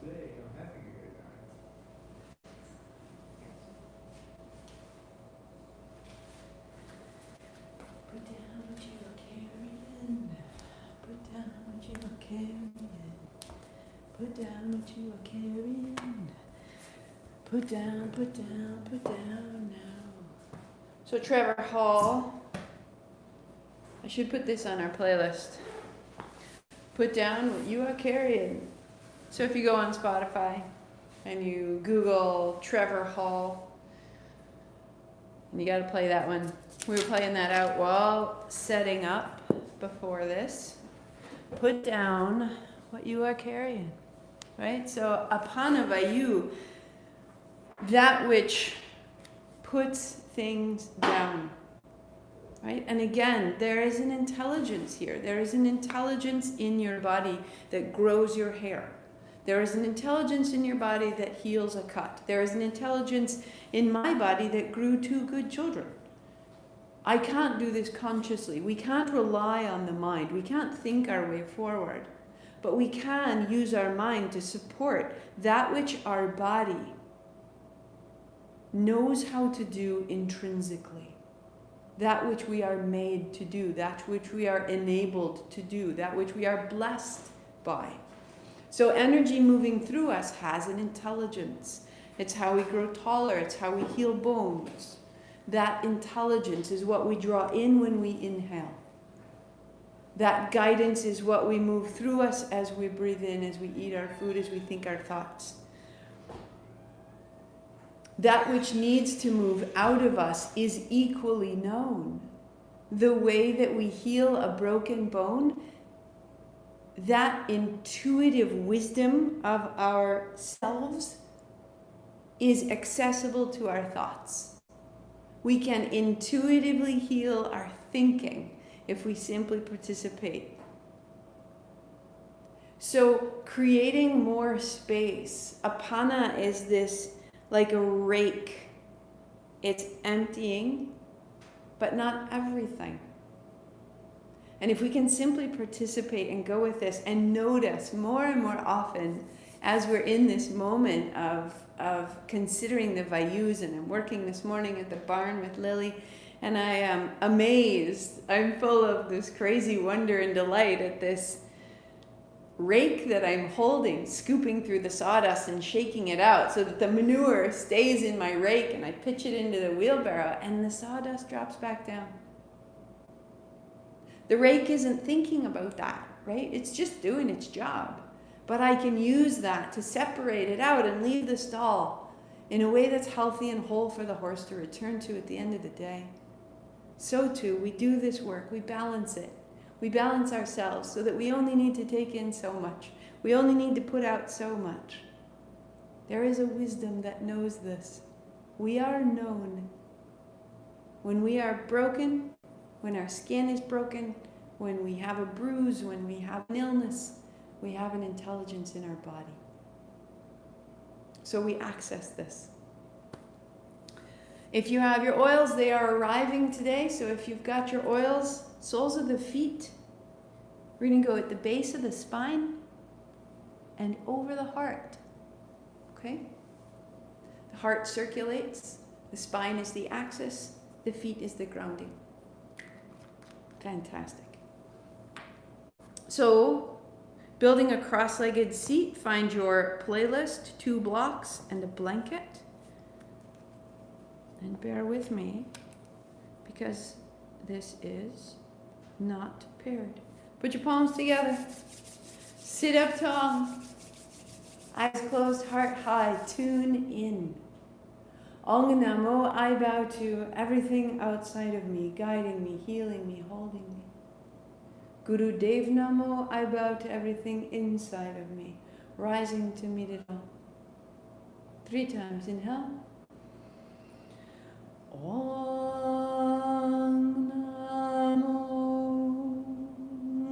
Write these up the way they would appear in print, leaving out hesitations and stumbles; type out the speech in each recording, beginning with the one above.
Today I'm having a good time. Put down what you are carrying. Put down what you are carrying. Put down what you are carrying. Put down now. So Trevor Hall, I should put this on our playlist. Put down what you are carrying. So if you go on Spotify and you Google Trevor Hall, and you got to play that one. We were playing that out while setting up before this. Put down what you are carrying, right? So apana vayu, that which puts things down, right? And again, there is an intelligence here. There is an intelligence in your body that grows your hair. There is an intelligence in your body that heals a cut. There is an intelligence in my body that grew two good children. I can't do this consciously. We can't rely on the mind. We can't think our way forward. But we can use our mind to support that which our body knows how to do intrinsically. That which we are made to do. That which we are enabled to do. That which we are blessed by. So energy moving through us has an intelligence. It's how we grow taller. It's how we heal bones. That intelligence is what we draw in when we inhale. That guidance is what we move through us as we breathe in, as we eat our food, as we think our thoughts. That which needs to move out of us is equally known. The way that we heal a broken bone, that intuitive wisdom of ourselves is accessible to our thoughts. We can intuitively heal our thinking if we simply participate. So creating more space. Apana is this like a rake. It's emptying, but not everything. And if we can simply participate and go with this and notice more and more often as we're in this moment of considering the vayus, and I'm working this morning at the barn with Lily, and I am amazed. I'm full of this crazy wonder and delight at this rake that I'm holding, scooping through the sawdust and shaking it out so that the manure stays in my rake, and I pitch it into the wheelbarrow and the sawdust drops back down. The rake isn't thinking about that, right? It's just doing its job. But I can use that to separate it out and leave the stall in a way that's healthy and whole for the horse to return to at the end of the day. So too, we do this work, we balance it. We balance ourselves so that we only need to take in so much. We only need to put out so much. There is a wisdom that knows this. We are known. When we are broken, when our skin is broken, when we have a bruise, when we have an illness, we have an intelligence in our body. So we access this. If you have your oils, they are arriving today. So if you've got your oils, soles of the feet, we're going to go at the base of the spine and over the heart. Okay? The heart circulates, the spine is the axis, the feet is the grounding. Fantastic. So, building a cross-legged seat, find your playlist, 2 blocks, and a blanket. And bear with me, because this is not paired. Put your palms together. Sit up tall. Eyes closed, heart high. Tune in. Ong Namo, I bow to everything outside of me, guiding me, healing me, holding me. Guru Dev Namo, I bow to everything inside of me, rising to meet it all. 3 times, inhale. Om Namo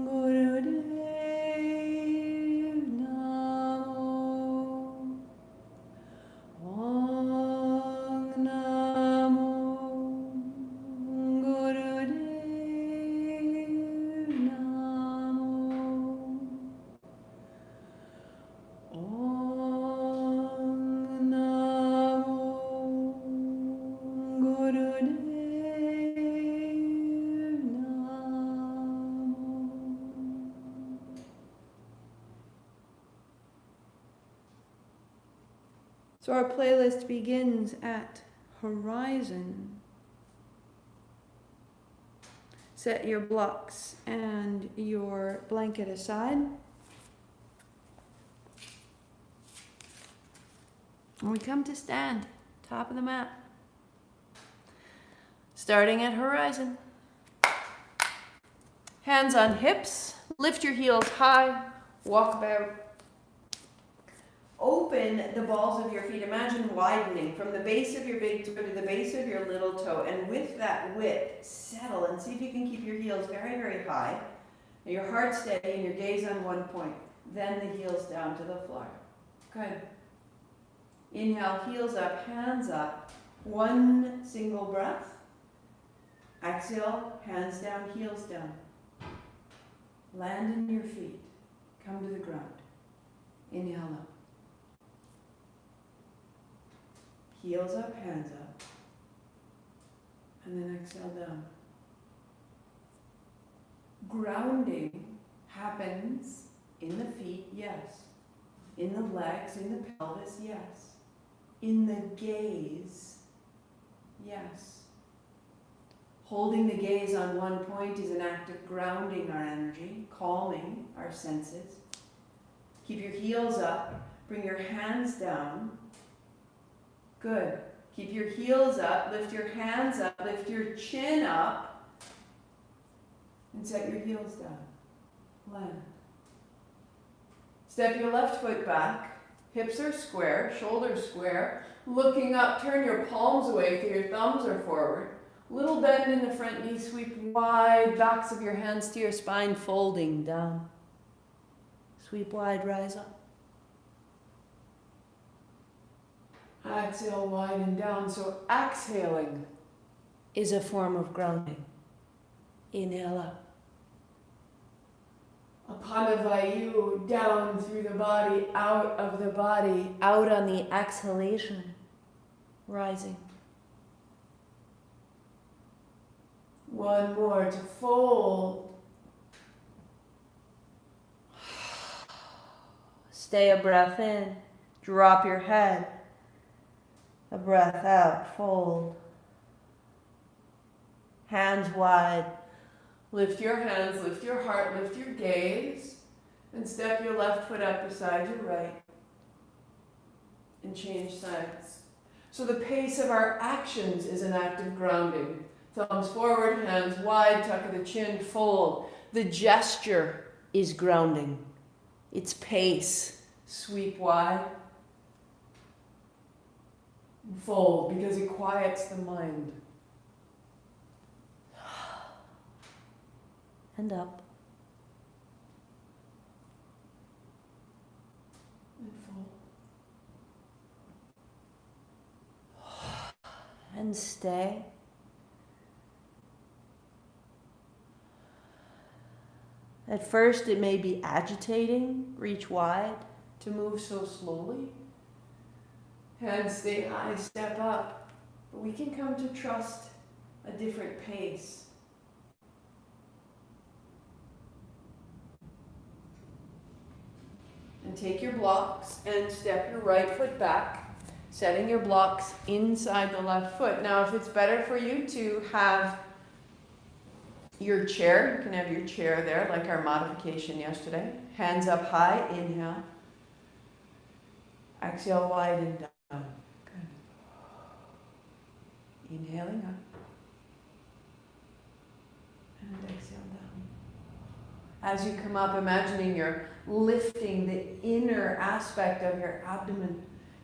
Guru Dev Namo. Om Namo Guru Dev Namo. Om So our playlist begins at horizon. Set your blocks and your blanket aside. And we come to stand, top of the mat. Starting at horizon. Hands on hips, lift your heels high, walk about. Open the balls of your feet. Imagine widening from the base of your big toe to the base of your little toe. And with that width, settle and see if you can keep your heels very, very high. And your heart steady and your gaze on one point. Then the heels down to the floor. Good. Inhale, heels up, hands up. One single breath. Exhale, hands down, heels down. Land in your feet. Come to the ground. Inhale up. Heels up, hands up. And then exhale down. Grounding happens in the feet, yes. In the legs, in the pelvis, yes. In the gaze, yes. Holding the gaze on one point is an act of grounding our energy, calming our senses. Keep your heels up, bring your hands down. Good. Keep your heels up, lift your hands up, lift your chin up, and set your heels down. Land. Step your left foot back, hips are square, shoulders square. Looking up, turn your palms away so your thumbs are forward. Little bend in the front knee, sweep wide, backs of your hands to your spine, folding down. Sweep wide, rise up. Exhale, widen down. So exhaling is a form of grounding. Inhale up. Upon a vayus, down through the body, out of the body, out on the exhalation, rising. One more to fold. Stay a breath in, drop your head. A breath out, fold. Hands wide. Lift your hands, lift your heart, lift your gaze, and step your left foot up beside your right. And change sides. So the pace of our actions is an act of grounding. Thumbs forward, hands wide, tuck of the chin, fold. The gesture is grounding. It's pace. Sweep wide. And fold, because it quiets the mind. And up. And fold. And stay. At first it may be agitating, reach wide, to move so slowly. Hands stay high, step up. But we can come to trust a different pace. And take your blocks and step your right foot back, setting your blocks inside the left foot. Now, if it's better for you to have your chair, you can have your chair there, like our modification yesterday. Hands up high, inhale. Exhale, widen down. Good. Inhaling up. And exhale down. As you come up, imagining you're lifting the inner aspect of your abdomen,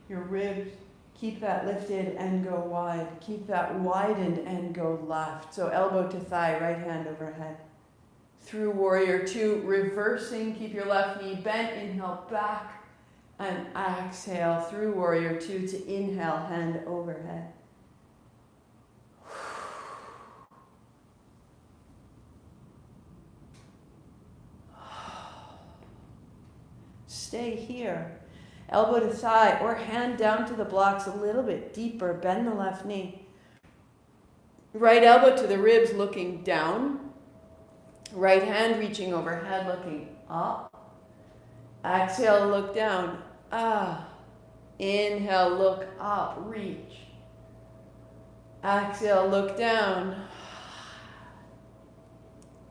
your ribs. Keep that lifted and go wide. Keep that widened and go left. So elbow to thigh, right hand overhead. Through warrior two, reversing. Keep your left knee bent. Inhale back. And exhale through warrior two to inhale, hand overhead. Stay here. Elbow to thigh or hand down to the blocks a little bit deeper. Bend the left knee. Right elbow to the ribs looking down. Right hand reaching overhead looking up. Exhale, look down. Inhale, look up, reach. Exhale, look down.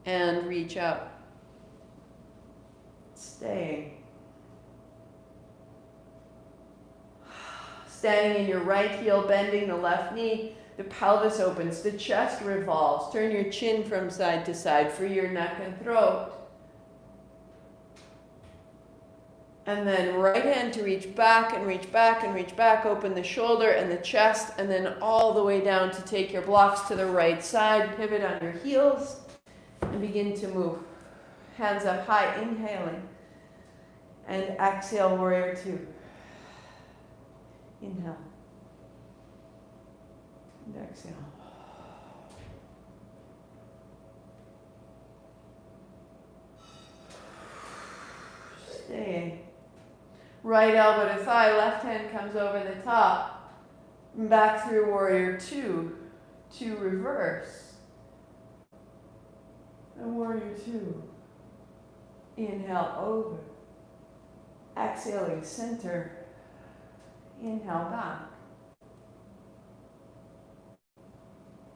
And reach out. Staying. Standing in your right heel, bending the left knee. The pelvis opens, the chest revolves. Turn your chin from side to side, free your neck and throat. And then right hand to reach back and reach back and reach back. Open the shoulder and the chest, and then all the way down to take your blocks to the right side. Pivot on your heels and begin to move. Hands up high, inhaling. And exhale, warrior two. Inhale. And exhale. Staying. Right elbow to thigh, left hand comes over the top. Back through warrior two to reverse. And warrior two. Inhale over. Exhaling center. Inhale back.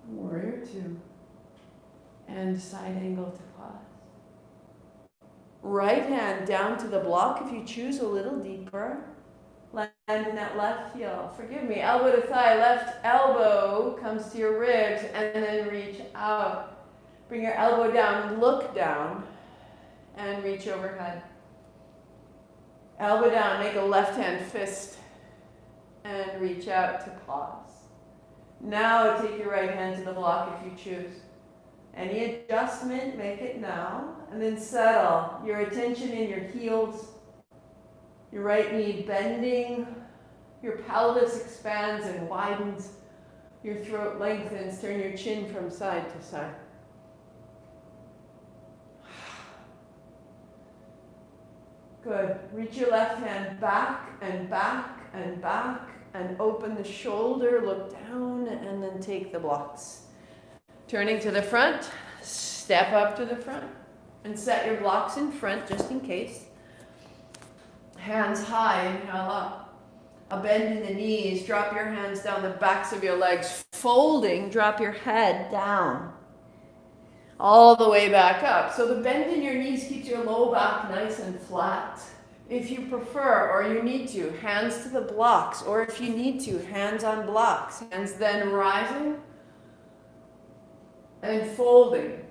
Warrior two. And side angle to pause. Right hand down to the block if you choose, a little deeper. Land in that left heel. Forgive me. Elbow to thigh. Left elbow comes to your ribs and then reach out. Bring your elbow down. Look down. And reach overhead. Elbow down. Make a left hand fist. And reach out to pause. Now take your right hand to the block if you choose. Any adjustment, make it now. And then settle your attention in your heels. Your right knee bending. Your pelvis expands and widens. Your throat lengthens. Turn your chin from side to side. Good. Reach your left hand back and back and back. And open the shoulder, look down, and then take the blocks. Turning to the front, step up to the front. And set your blocks in front, just in case. Hands high, inhale up. A bend in the knees, drop your hands down the backs of your legs. Folding, drop your head down. All the way back up. So the bend in your knees keeps your low back nice and flat. If you prefer or you need to, hands to the blocks, or if you need to, hands on blocks. Hands then rising and folding.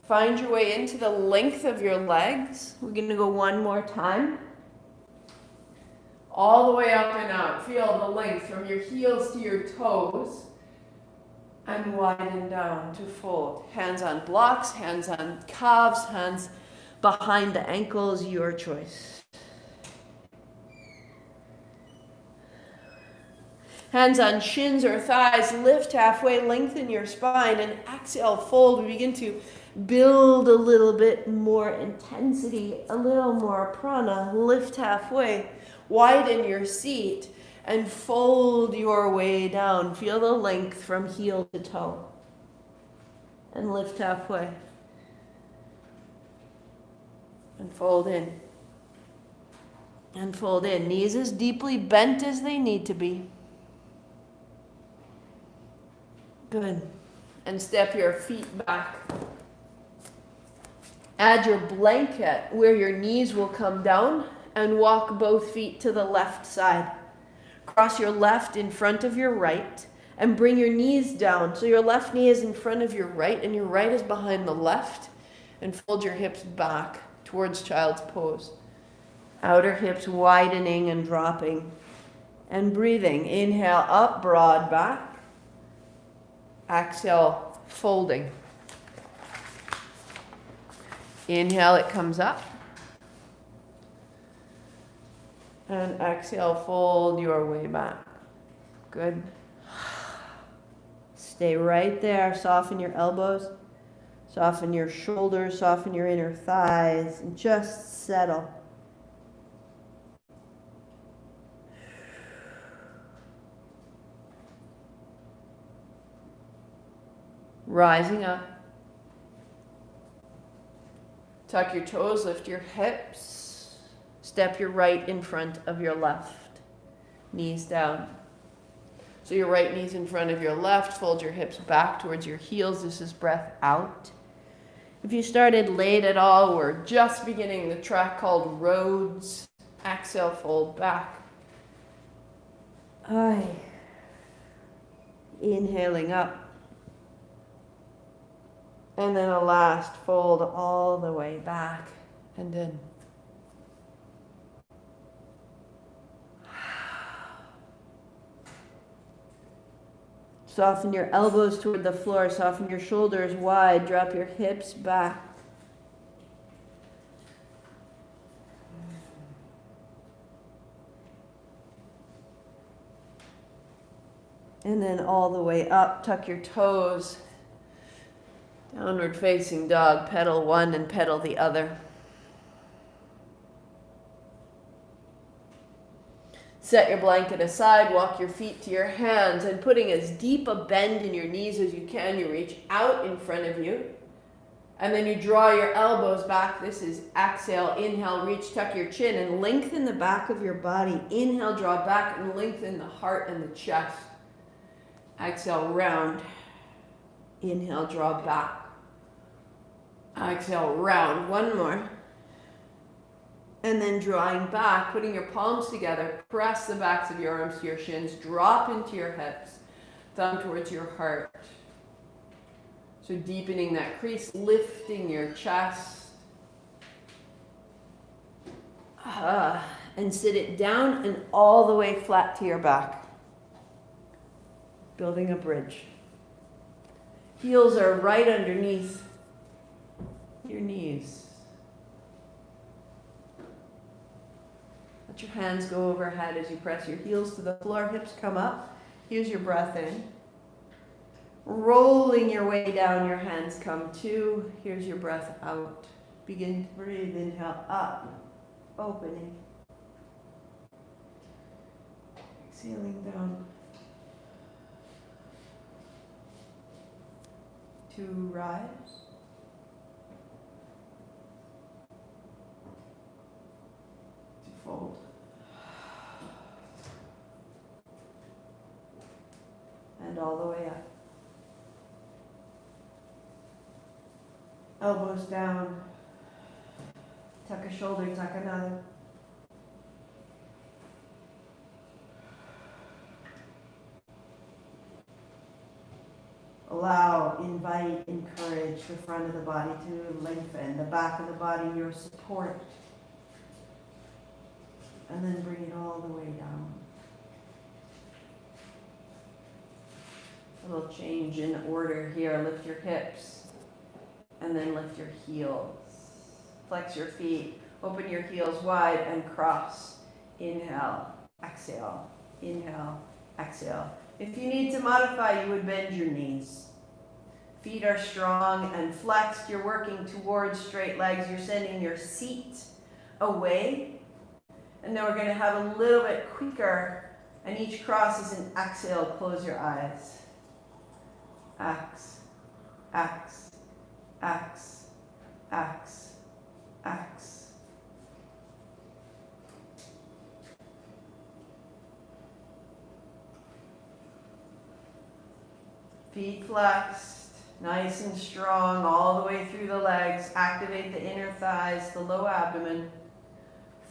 Find your way into the length of your legs. We're going to go one more time. All the way up and out. Feel the length from your heels to your toes. And widen down to fold. Hands on blocks, hands on calves, hands behind the ankles, your choice. Hands on shins or thighs, lift halfway, lengthen your spine, and exhale, fold. We begin to build a little bit more intensity, a little more prana. Lift halfway, widen your seat, and fold your way down. Feel the length from heel to toe. And lift halfway. And fold in. And fold in. Knees as deeply bent as they need to be. Good. And step your feet back. Add your blanket where your knees will come down and walk both feet to the left side. Cross your left in front of your right and bring your knees down. So your left knee is in front of your right and your right is behind the left. And fold your hips back towards child's pose. Outer hips widening and dropping. And breathing. Inhale up, broad back. Exhale, folding. Inhale, it comes up. And exhale, fold your way back. Good. Stay right there. Soften your elbows. Soften your shoulders. Soften your inner thighs. And just settle. Rising up. Tuck your toes, lift your hips. Step your right in front of your left. knees down. So your right knee's in front of your left, fold your hips back towards your heels. This is breath out. If you started late at all, we're just beginning the track called Roads. Exhale, fold back. Aye. Inhaling up. And then a last fold all the way back and in. Soften your elbows toward the floor, soften your shoulders wide, drop your hips back. And then all the way up, tuck your toes. Downward facing dog, pedal one and pedal the other. Set your blanket aside, walk your feet to your hands, and putting as deep a bend in your knees as you can, you reach out in front of you. And then you draw your elbows back. This is exhale, inhale, reach, tuck your chin, and lengthen the back of your body. Inhale, draw back, and lengthen the heart and the chest. Exhale, round. Inhale, draw back. Exhale, round. One more. And then drawing back, putting your palms together, press the backs of your arms to your shins, drop into your hips, thumb towards your heart. So deepening that crease, lifting your chest. And sit it down and all the way flat to your back. Building a bridge. Heels are right underneath your knees. Let your hands go overhead as you press your heels to the floor, hips come up. Here's your breath in. Rolling your way down, your hands come to. Here's your breath out. Begin to breathe, inhale up, opening. Exhaling down. To rise. To fold. And all the way up. Elbows down. Tuck a shoulder, tuck another. Allow, invite, encourage the front of the body to lengthen, the back of the body, your support. And then bring it all the way down. A little change in order here. Lift your hips and then lift your heels. Flex your feet. Open your heels wide and cross. Inhale, exhale, inhale, exhale. If you need to modify, you would bend your knees. Feet are strong and flexed. You're working towards straight legs. You're sending your seat away. And then we're going to have a little bit quicker. And each cross is an exhale. Close your eyes. X, X, X, X, X. Feet flexed, nice and strong all the way through the legs. Activate the inner thighs, the low abdomen.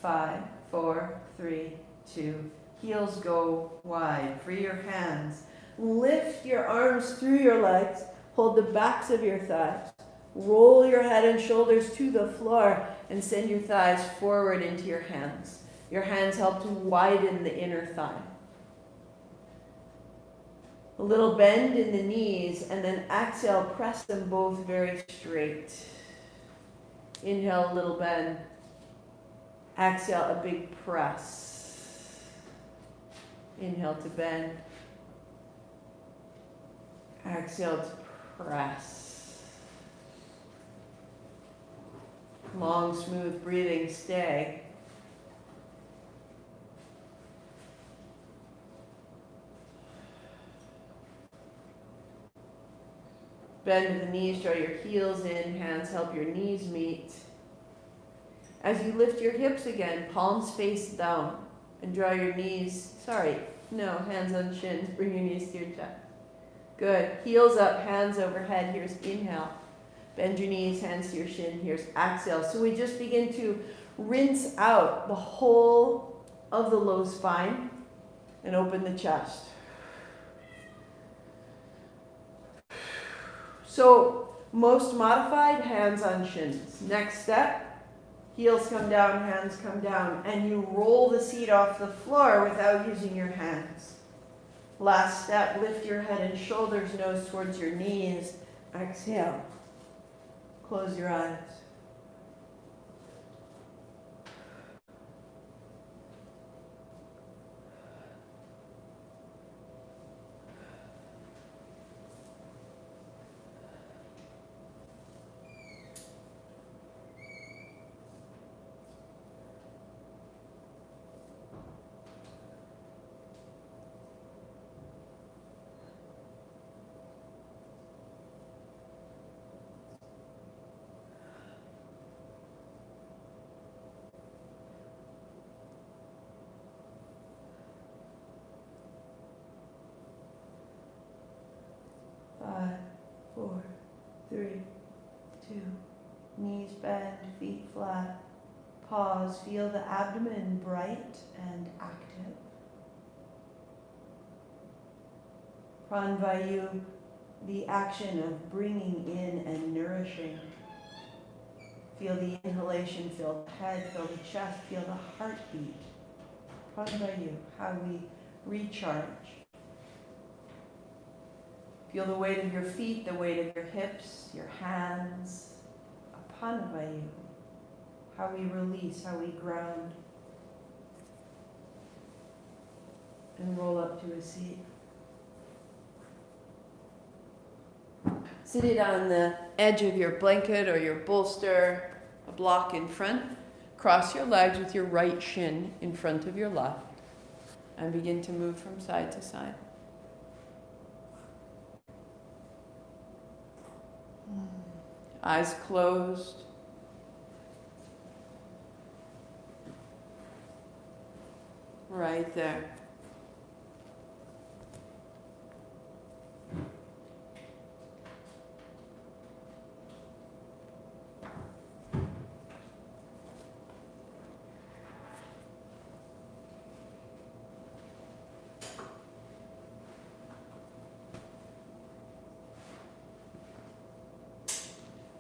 5, 4, 3, 2. Heels go wide. Free your hands. Lift your arms through your legs. Hold the backs of your thighs. Roll your head and shoulders to the floor and send your thighs forward into your hands. Your hands help to widen the inner thigh. A little bend in the knees, and then exhale, press them both very straight. Inhale, a little bend. Exhale, a big press. Inhale to bend. Exhale to press. Long, smooth breathing, stay. Bend the knees, draw your heels in, hands help your knees meet. As you lift your hips again, palms face down. And draw your knees, hands on shins, bring your knees to your chest. Good, heels up, hands overhead, here's inhale. Bend your knees, hands to your shin, here's exhale. So we just begin to rinse out the whole of the low spine and open the chest. So most modified, hands on shins. Next step, heels come down, hands come down, and you roll the seat off the floor without using your hands. Last step, lift your head and shoulders, nose towards your knees. Exhale. Close your eyes. Five, 4, 3, 2. Knees bend, feet flat. Pause. Feel the abdomen bright and active. Pranvayu, the action of bringing in and nourishing. Feel the inhalation, feel the head, feel the chest, feel the heartbeat. Pranvayu, how we recharge. Feel the weight of your feet, the weight of your hips, your hands. Apanvayu, how we release, how we ground. And roll up to a seat. Sit it on the edge of your blanket or your bolster, a block in front. Cross your legs with your right shin in front of your left and begin to move from side to side. Eyes closed. Right there.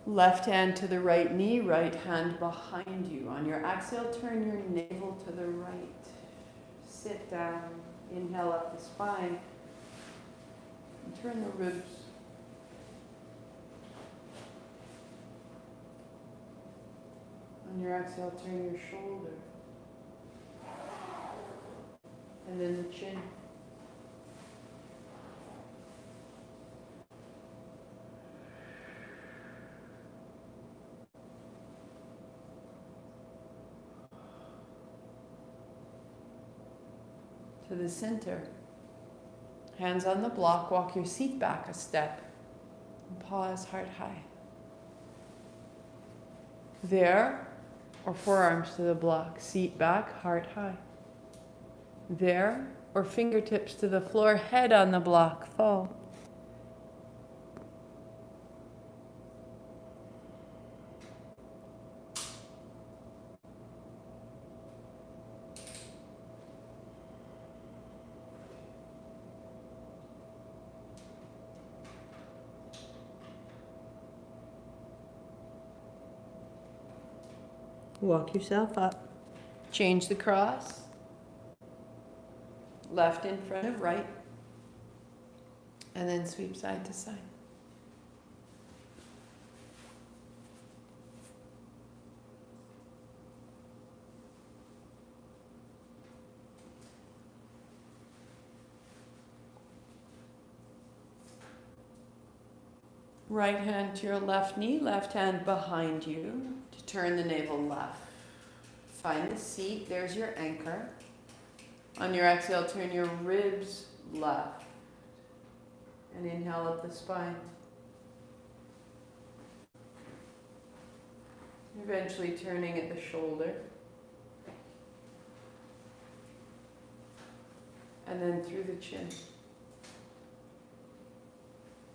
Left hand to the right knee, right hand behind you. On your exhale, turn your navel to the right. Sit down. Inhale up the spine. And turn the ribs. On your exhale, turn your shoulder. And then the chin. To the center. Hands on the block, walk your seat back a step. And pause, heart high. There, or forearms to the block, seat back, heart high. There, or fingertips to the floor, head on the block, fall. Walk yourself up. Change the cross. Left in front of right. And then sweep side to side. Right hand to your left knee, left hand behind you to turn the navel left. Find the seat, there's your anchor. On your exhale, turn your ribs left. And inhale up the spine. Eventually turning at the shoulder. And then through the chin.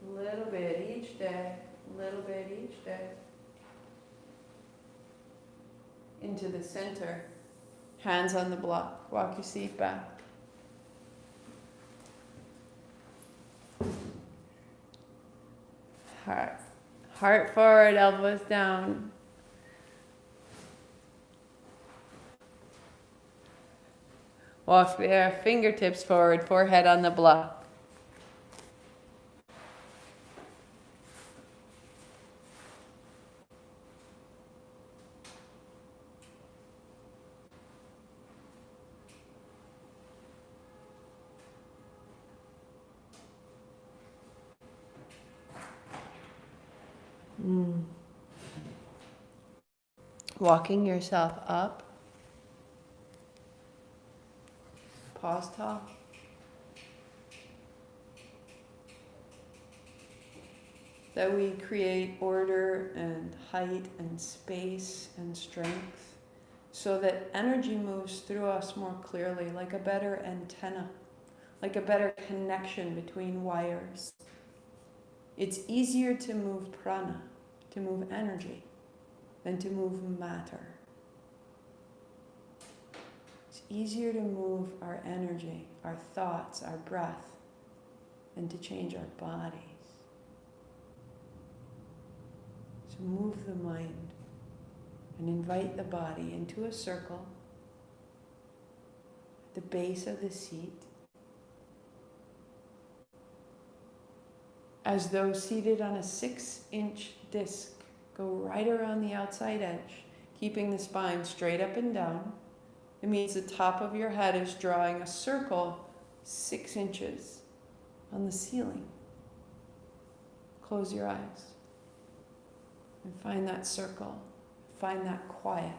A little bit each day, a little bit each day. Into the center. Hands on the block. Walk your seat back. Heart forward, elbows down. Walk your fingertips forward, forehead on the block. Walking yourself up. Pause tall. That we create order and height and space and strength so that energy moves through us more clearly, like a better antenna, like a better connection between wires. It's easier to move prana, to move energy, than to move matter. It's easier to move our energy, our thoughts, our breath, than to change our bodies. So move the mind and invite the body into a circle at the base of the seat, as though seated on a 6-inch disc. Go right around the outside edge, keeping the spine straight up and down. It means the top of your head is drawing a circle 6 inches on the ceiling. Close your eyes and find that circle. Find that quiet.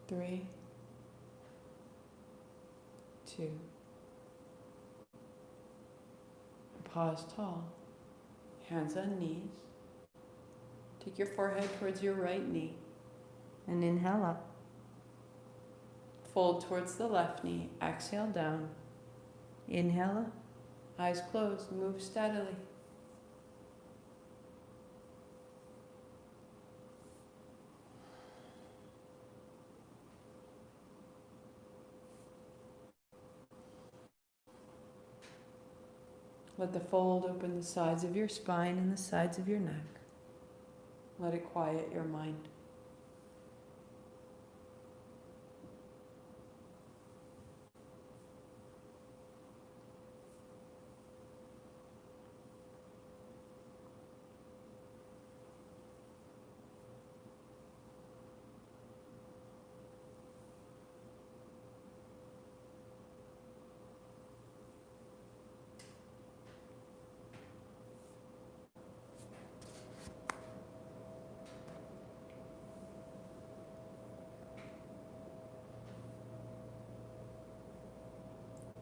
Three, two, pause tall, hands on knees. Take your forehead towards your right knee and inhale up. Fold towards the left knee, exhale down. Inhale up, eyes closed, move steadily. Let the fold open the sides of your spine and the sides of your neck. Let it quiet your mind.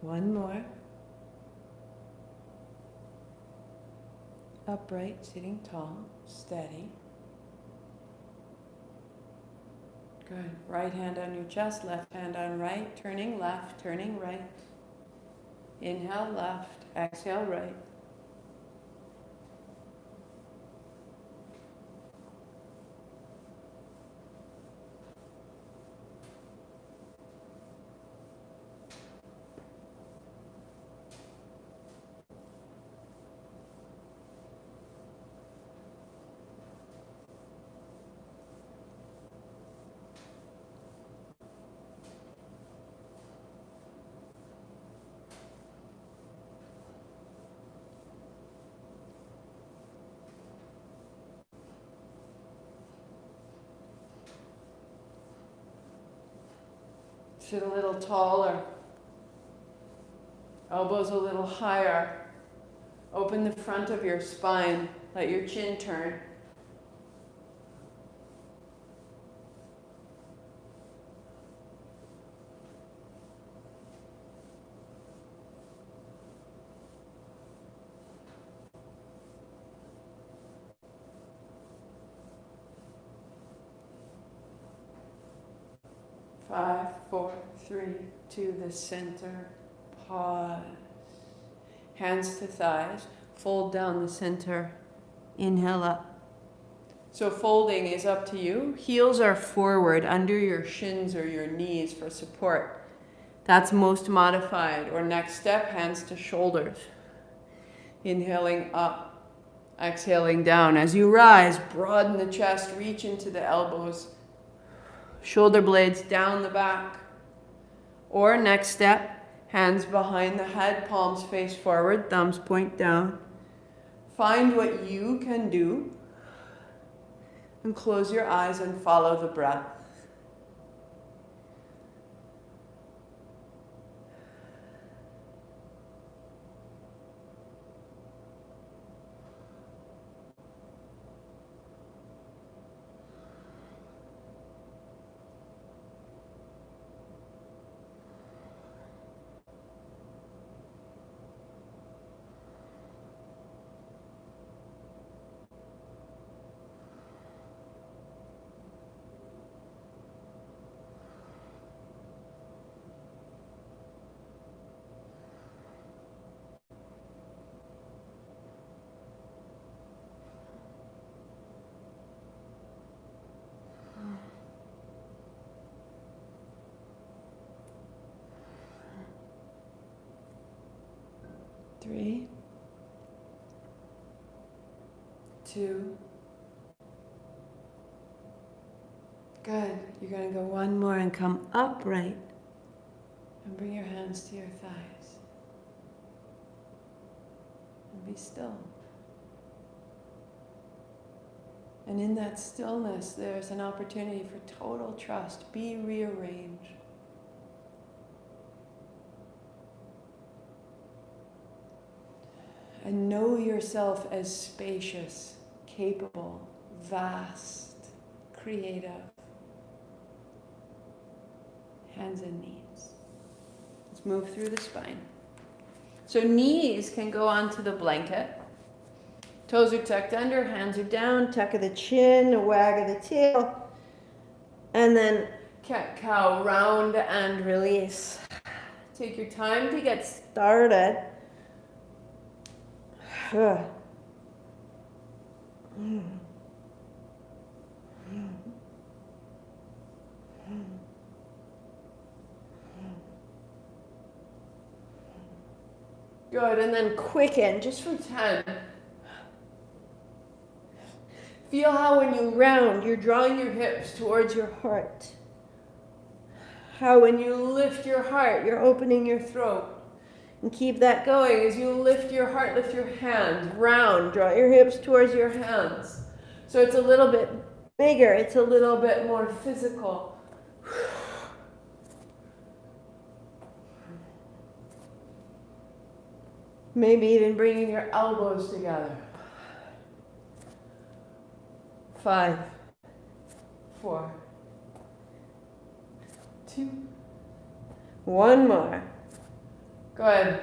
One more. Upright, sitting tall, steady. Good. Right hand on your chest, left hand on right, turning left, turning right. Inhale left, exhale right. Sit a little taller. Elbows a little higher. Open the front of your spine. Let your chin turn. Five, four, three, to the center. Pause. Hands to thighs. Fold down the center. Inhale up. So folding is up to you. Heels are forward under your shins or your knees for support. That's most modified. Or next step, hands to shoulders. Inhaling up. Exhaling down. As you rise, broaden the chest, reach into the elbows. Shoulder blades down the back. Or next step, hands behind the head, palms face forward, thumbs point down. Find what you can do and close your eyes and follow the breath. Three, two, good. You're going to go one more and come upright and bring your hands to your thighs and be still. And in that stillness, there's an opportunity for total trust. Be rearranged. And know yourself as spacious, capable, vast, creative. Hands and knees. Let's move through the spine. So knees can go onto the blanket. Toes are tucked under, hands are down, tuck of the chin, a wag of the tail. And then cat-cow, round and release. Take your time to get started. Good, and then quicken, just for 10. Feel how when you round, you're drawing your hips towards your heart. How when you lift your heart, you're opening your throat. And keep that going as you lift your heart, lift your hands, round, draw your hips towards your hands. So it's a little bit bigger, it's a little bit more physical. Maybe even bringing your elbows together. 5, 4, 2, 1 more. Good.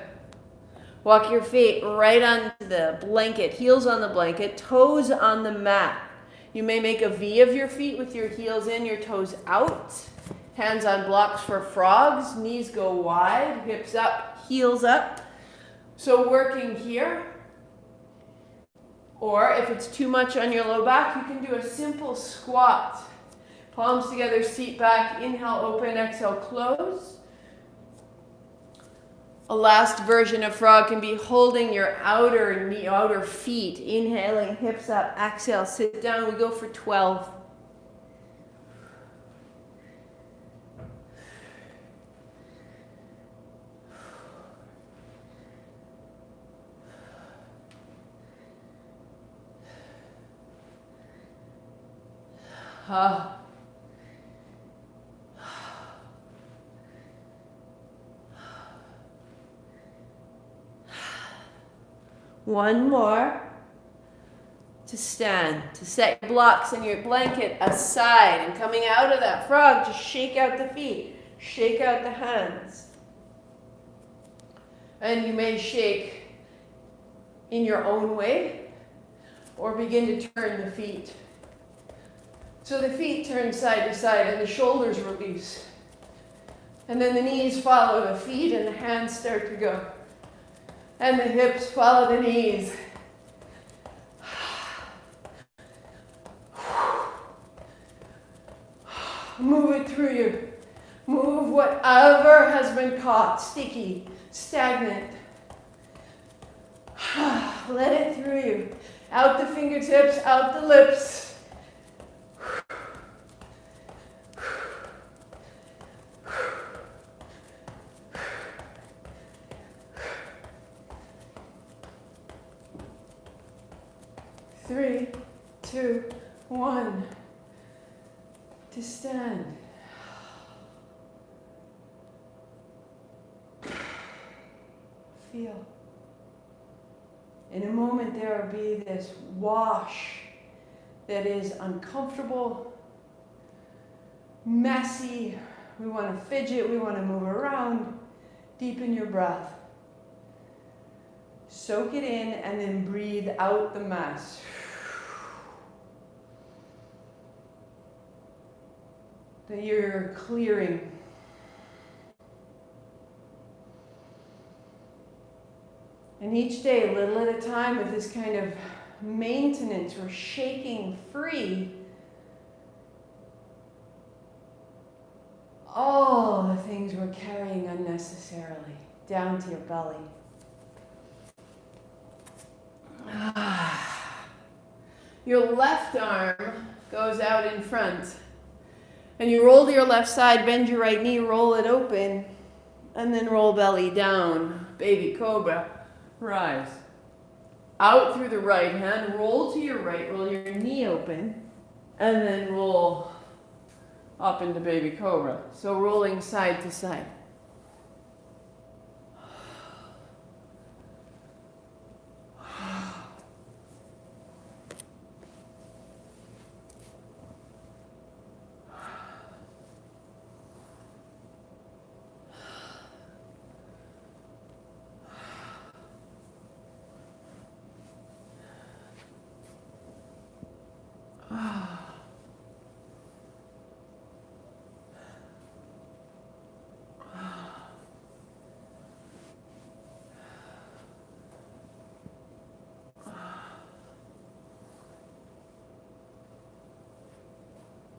Walk your feet right onto the blanket, heels on the blanket, toes on the mat. You may make a V of your feet with your heels in, your toes out. Hands on blocks for frogs, knees go wide, hips up, heels up. So working here, or if it's too much on your low back, you can do a simple squat. Palms together, seat back, inhale, open, exhale, close. A last version of frog can be holding your outer feet, inhaling, hips up, exhale, sit down. We go for 12. One more. To stand, to set your blocks and your blanket aside, and coming out of that frog, just shake out the feet, shake out the hands. And you may shake in your own way, or begin to turn the feet. So the feet turn side to side and the shoulders release. And then the knees follow the feet and the hands start to go. And the hips follow the knees. Move it through you. Move whatever has been caught, sticky, stagnant. Let it through you. Out the fingertips, out the lips. Three, two, one. To stand. Feel. In a moment there will be this wash that is uncomfortable, messy. We want to fidget, we want to move around. Deepen your breath. Soak it in and then breathe out the mess. That you're clearing. And each day, a little at a time, with this kind of maintenance or shaking free all the things we're carrying unnecessarily down to your belly. Your left arm goes out in front. And you roll to your left side, bend your right knee, roll it open, and then roll belly down. Baby cobra, rise. Out through the right hand, roll to your right, roll your knee open, and then roll up into baby cobra. So rolling side to side.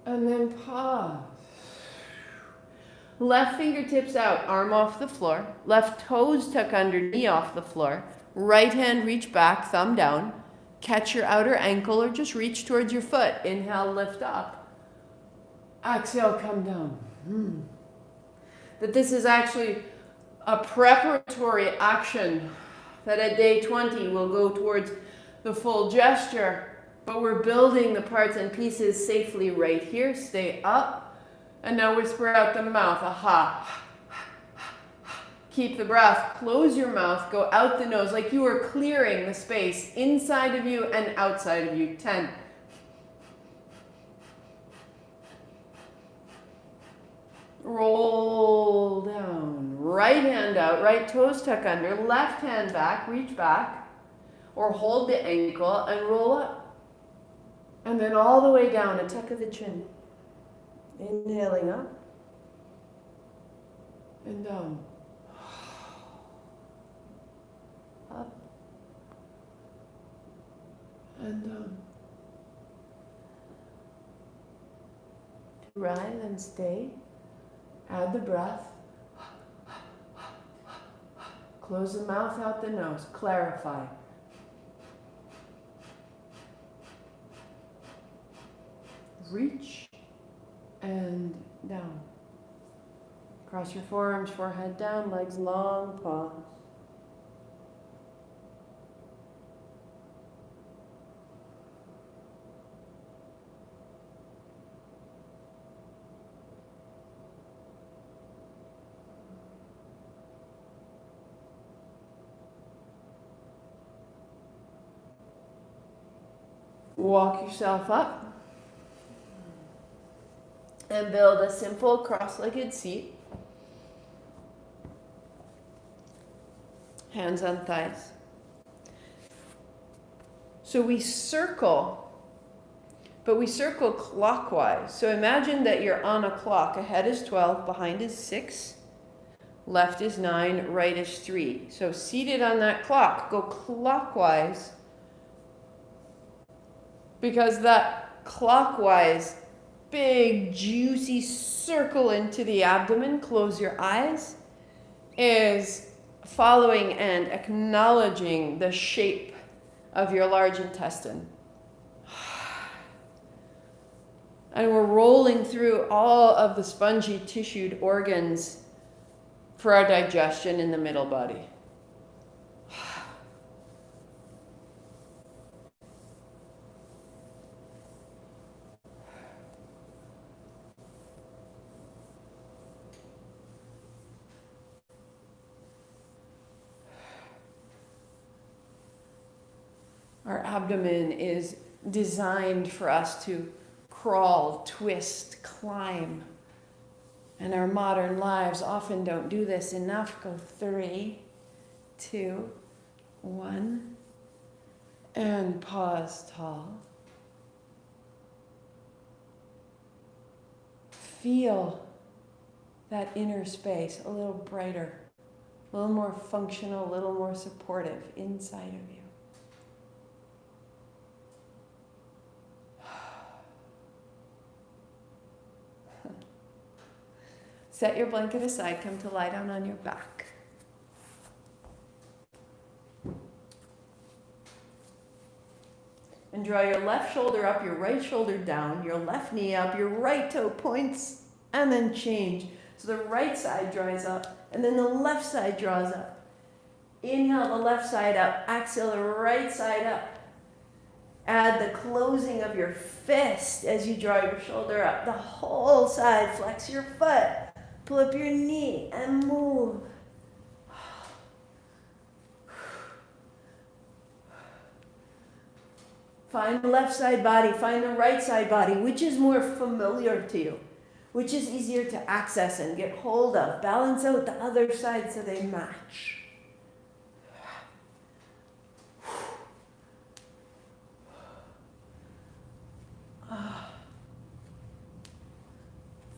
And then pause. Left fingertips out, arm off the floor. Left toes tuck under, knee off the floor. Right hand reach back, thumb down. Catch your outer ankle or just reach towards your foot. Inhale, lift up. Exhale, come down. That this is actually a preparatory action that at day 20 will go towards the full gesture. But we're building the parts and pieces safely right here. Stay up. And now whisper out the mouth. Aha. Keep the breath. Close your mouth. Go out the nose like you are clearing the space inside of you and outside of you. 10. Roll down. Right hand out. Right toes tuck under. Left hand back. Reach back. Or hold the ankle and roll up. And then all the way down, a tuck of the chin. Inhaling up and down. Up and down. To rise and stay, add the breath. Close the mouth, out the nose. Clarify. Reach and down. Cross your forearms, forehead down, legs long, pause. Walk yourself up and build a simple cross-legged seat. Hands on thighs. So we circle, but we circle clockwise. So imagine that you're on a clock. Ahead is 12, behind is 6, left is 9, right is 3. So seated on that clock, go clockwise, because that clockwise, big, juicy circle into the abdomen, close your eyes, is following and acknowledging the shape of your large intestine. And we're rolling through all of the spongy tissued organs for our digestion in the middle body. Our abdomen is designed for us to crawl, twist, climb. And our modern lives often don't do this enough. Go 3, 2, 1. And pause tall. Feel that inner space a little brighter, a little more functional, a little more supportive inside of you. Set your blanket aside, come to lie down on your back. And draw your left shoulder up, your right shoulder down, your left knee up, your right toe points, and then change. So the right side draws up, and then the left side draws up. Inhale the left side up, exhale the right side up. Add the closing of your fist as you draw your shoulder up. The whole side, flex your foot, pull up your knee, and move. Find the left side body, find the right side body. Which is more familiar to you? Which is easier to access and get hold of? Balance out the other side so they match.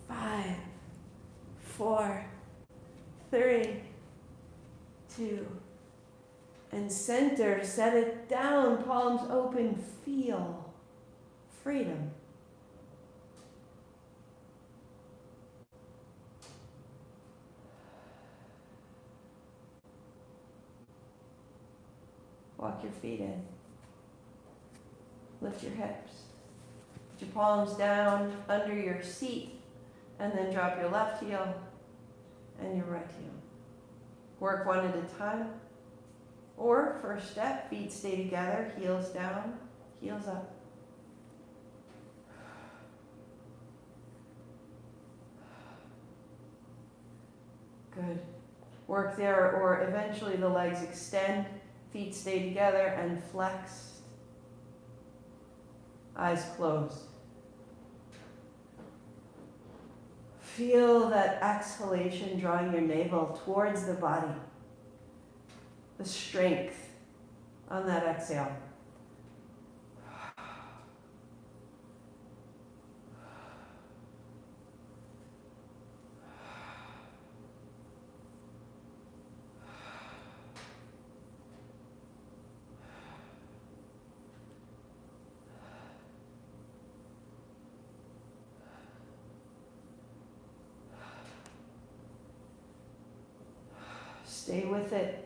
Five, 4, 3, 2, and center, set it down, palms open, feel freedom. Walk your feet in. Lift your hips. Put your palms down under your seat, and then drop your left heel and your right heel. Work one at a time. Or first step, feet stay together, heels down, heels up. Good. Work there, or eventually the legs extend, feet stay together and flexed. Eyes closed. Feel that exhalation drawing your navel towards the body. The strength on that exhale. Stay with it.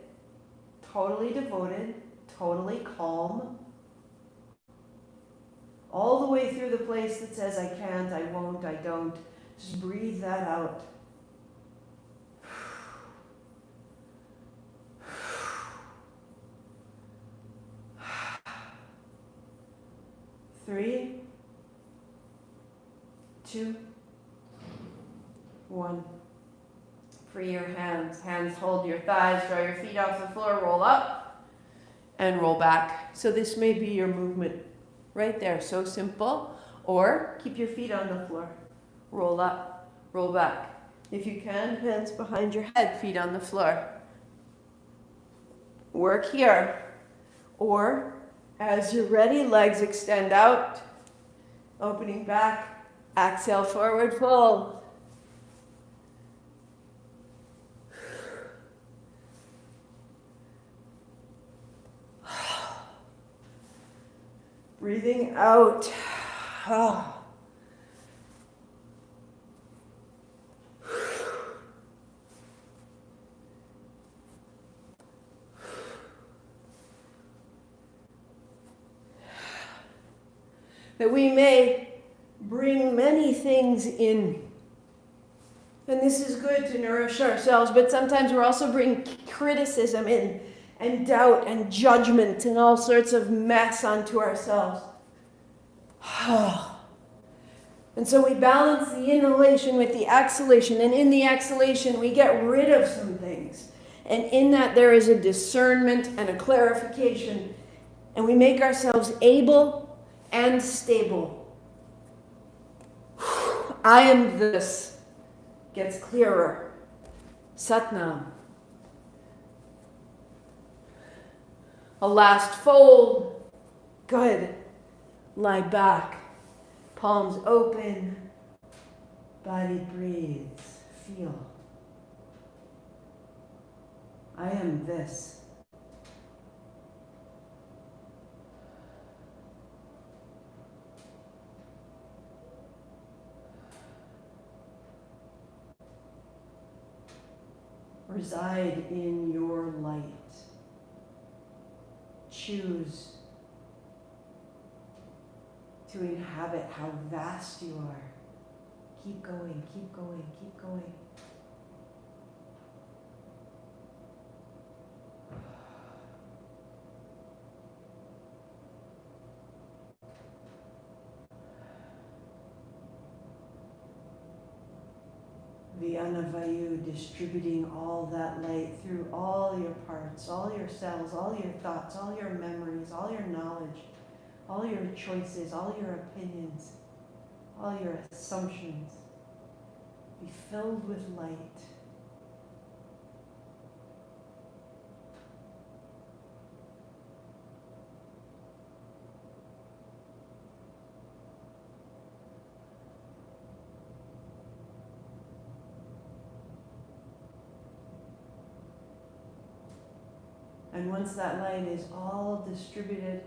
Totally devoted, totally calm. All the way through the place that says, I can't, I won't, I don't. Just breathe that out. Three, 2, 1. Free your hands. Hands hold your thighs, draw your feet off the floor, roll up and roll back. So this may be your movement Right there, so simple. Or keep your feet on the floor. Roll up, roll back. If you can, hands behind your head, feet on the floor. Work here. Or, as you're ready, legs extend out, opening back, exhale, forward fold. Breathing out. That we may bring many things in. And this is good to nourish ourselves, but sometimes we're also bringing criticism in, and doubt and judgment and all sorts of mess onto ourselves. And so we balance the inhalation with the exhalation, and in the exhalation we get rid of some things. And in that there is a discernment and a clarification, and we make ourselves able and stable. I am this. Gets clearer. Satnam. A last fold. Good. Lie back. Palms open. Body breathes. Feel. I am this. Reside in your light. Choose to inhabit how vast you are. Keep going, keep going, keep going. Vayu, distributing all that light through all your parts, all your cells, all your thoughts, all your memories, all your knowledge, all your choices, all your opinions, all your assumptions. Be filled with light. And once that light is all distributed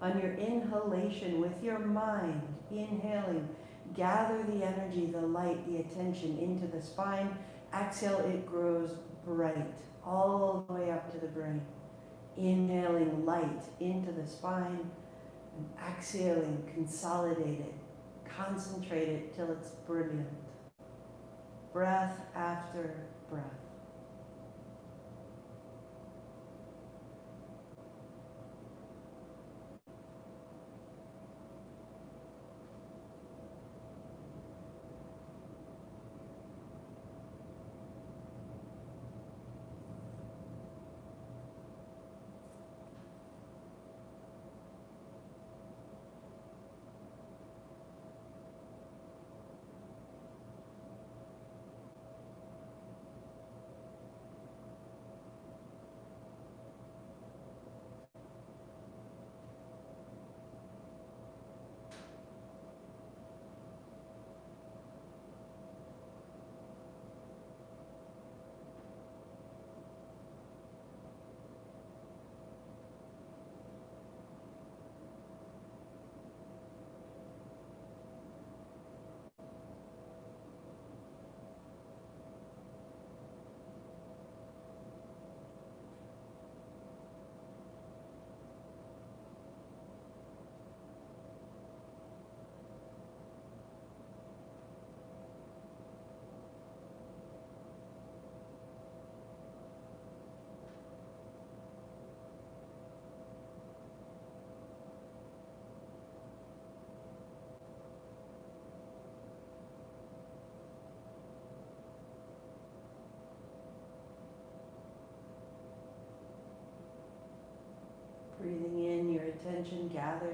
on your inhalation with your mind, inhaling, gather the energy, the light, the attention into the spine. Exhale, it grows bright, all the way up to the brain. Inhaling light into the spine, and exhaling, consolidate it, concentrate it till it's brilliant. Breath after breath.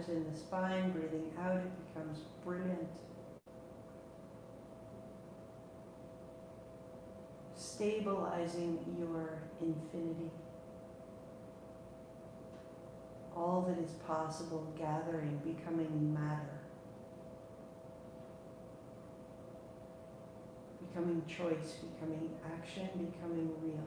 gathers in the spine. Breathing out, it becomes brilliant. Stabilizing your infinity. All that is possible, gathering, becoming matter. Becoming choice, becoming action, becoming real.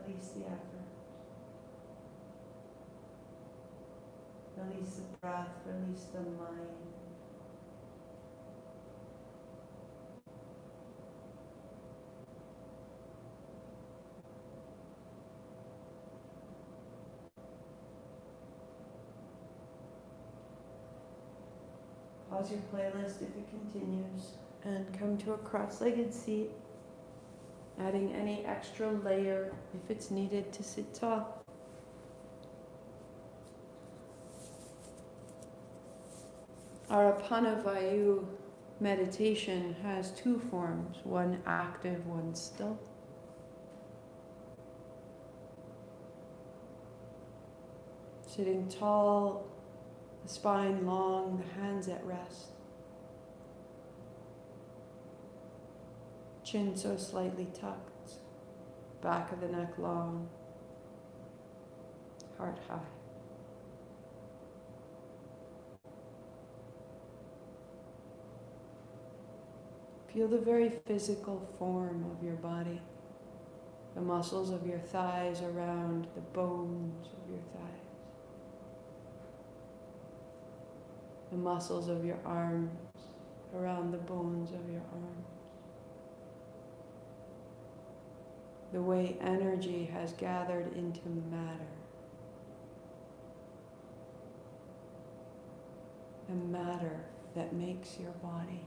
Release the effort. Release the breath, release the mind. Pause your playlist if it continues and come to a cross-legged seat, adding any extra layer if it's needed to sit tall. Our Vayu meditation has two forms, one active, one still. Sitting tall, the spine long, the hands at rest. Chin so slightly tucked, back of the neck long, heart high. Feel the very physical form of your body, the muscles of your thighs around the bones of your thighs. The muscles of your arms around the bones of your arms. The way energy has gathered into matter. The matter that makes your body.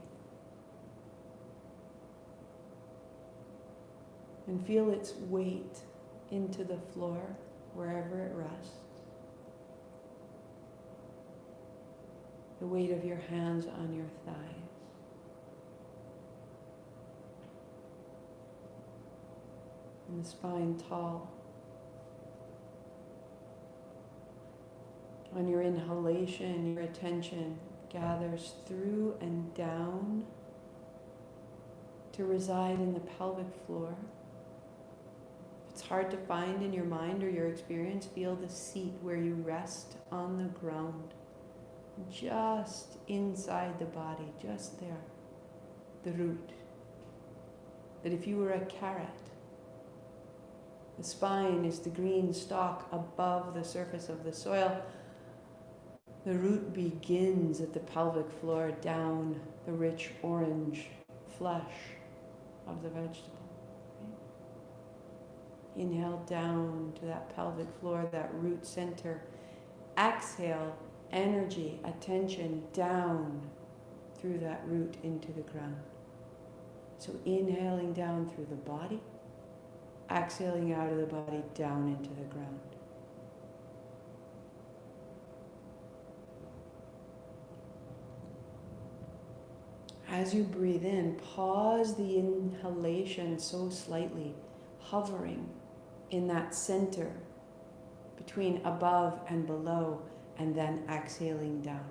And feel its weight into the floor wherever it rests. The weight of your hands on your thighs. And the spine tall. On your inhalation, your attention gathers through and down to reside in the pelvic floor. If it's hard to find in your mind or your experience, feel the seat where you rest on the ground. Just inside the body, just there, the root. That if you were a carrot, the spine is the green stalk above the surface of the soil. The root begins at the pelvic floor down the rich orange flesh of the vegetable. Okay? Inhale down to that pelvic floor, that root center. Exhale, energy, attention down through that root into the ground. So inhaling down through the body, exhaling out of the body down into the ground. As you breathe in, pause the inhalation so slightly, hovering in that center between above and below, and then exhaling down.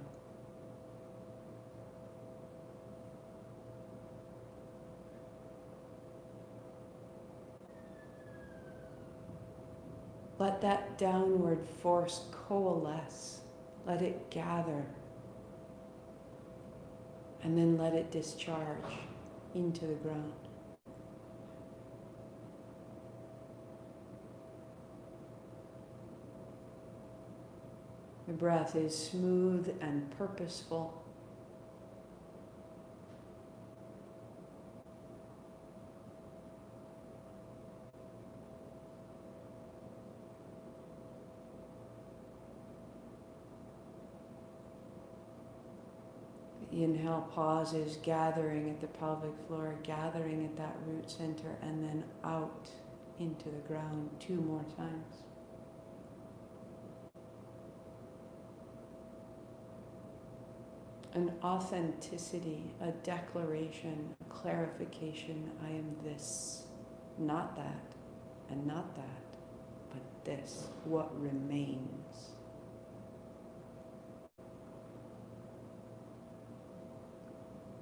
Let that downward force coalesce. Let it gather. And then let it discharge into the ground. The breath is smooth and purposeful. The inhale pauses, gathering at the pelvic floor, gathering at that root center, and then out into the ground 2 more times. an authenticity, a declaration, a clarification. I am this, not that, and not that, but this, what remains.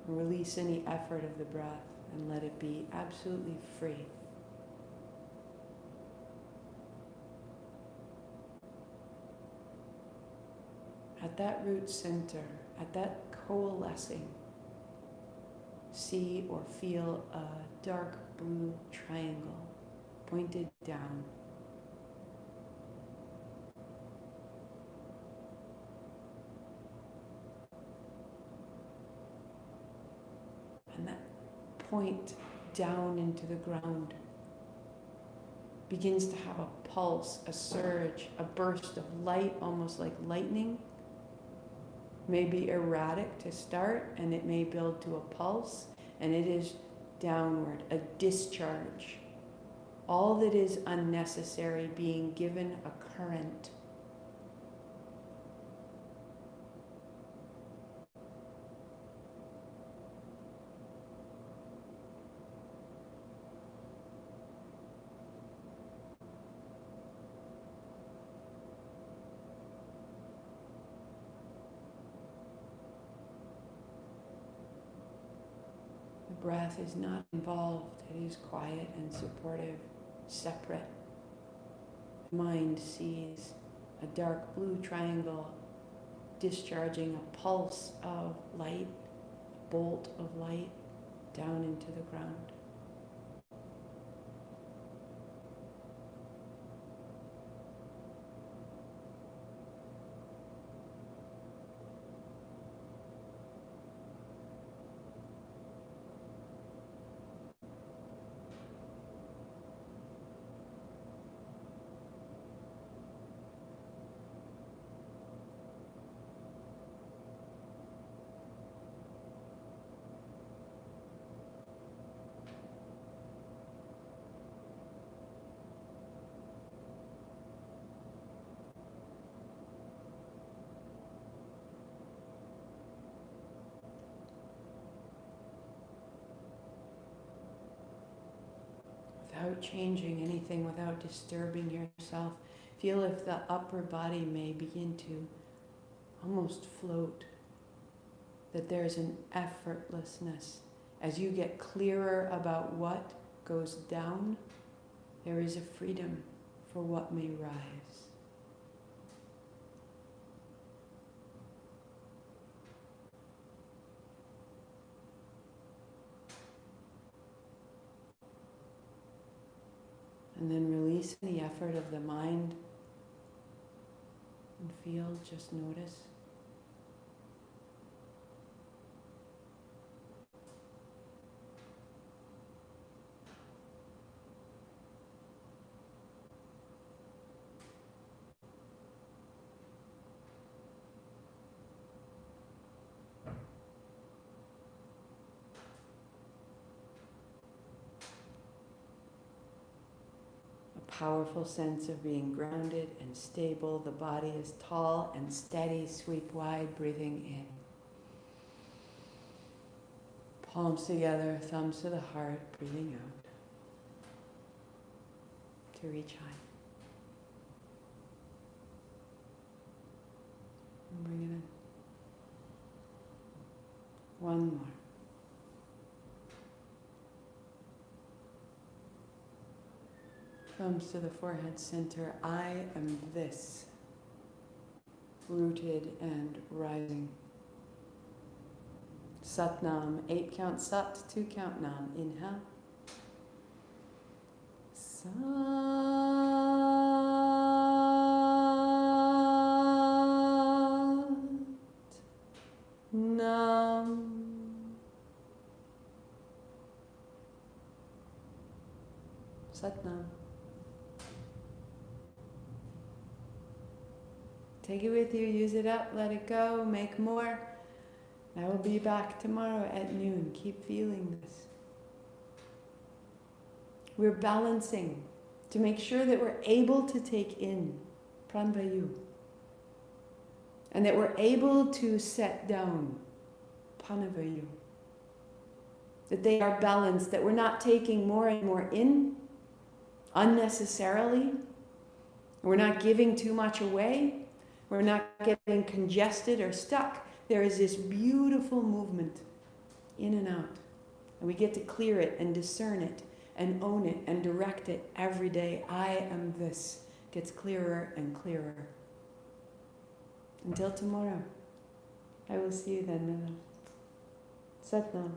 Release any effort of the breath and let it be absolutely free. At that root center, at that coalescing, see or feel a dark blue triangle pointed down. And that point down into the ground begins to have a pulse, a surge, a burst of light, almost like lightning. May be erratic to start, and it may build to a pulse, and it is downward, a discharge. All that is unnecessary being given a current. The breath is not involved, it is quiet and supportive, separate. The mind sees a dark blue triangle discharging a pulse of light, a bolt of light down into the ground. Without changing anything, without disturbing yourself, feel if the upper body may begin to almost float, that there's an effortlessness. As you get clearer about what goes down, there is a freedom for what may rise. And then release the effort of the mind and feel, just notice. Powerful sense of being grounded and stable. The body is tall and steady. Sweep wide, breathing in. Palms together, thumbs to the heart, breathing out. To reach high. And bring it in. One more. Thumbs to the forehead center. I am this. Rooted and rising. Sat Nam. 8 count Sat, 2 count Nam. Inhale. Sat Nam. Sat Nam. Take it with you, use it up, let it go, make more. I will be back tomorrow at noon. Keep feeling this. We're balancing to make sure that we're able to take in pranvayu and that we're able to set down panavayu. That they are balanced, that we're not taking more and more in unnecessarily. We're not giving too much away. We're not getting congested or stuck. There is this beautiful movement in and out. And we get to clear it and discern it and own it and direct it every day. I am this. Gets clearer and clearer. Until tomorrow. I will see you then, my love. Satnam.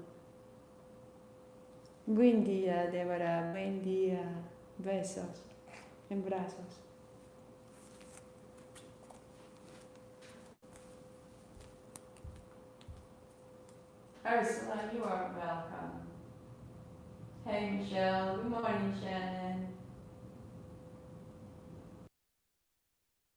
Buen día, Devara. Buen día. Besos. Abrazos. Ursula, you are welcome. Hey, Michelle. Good morning, Shannon.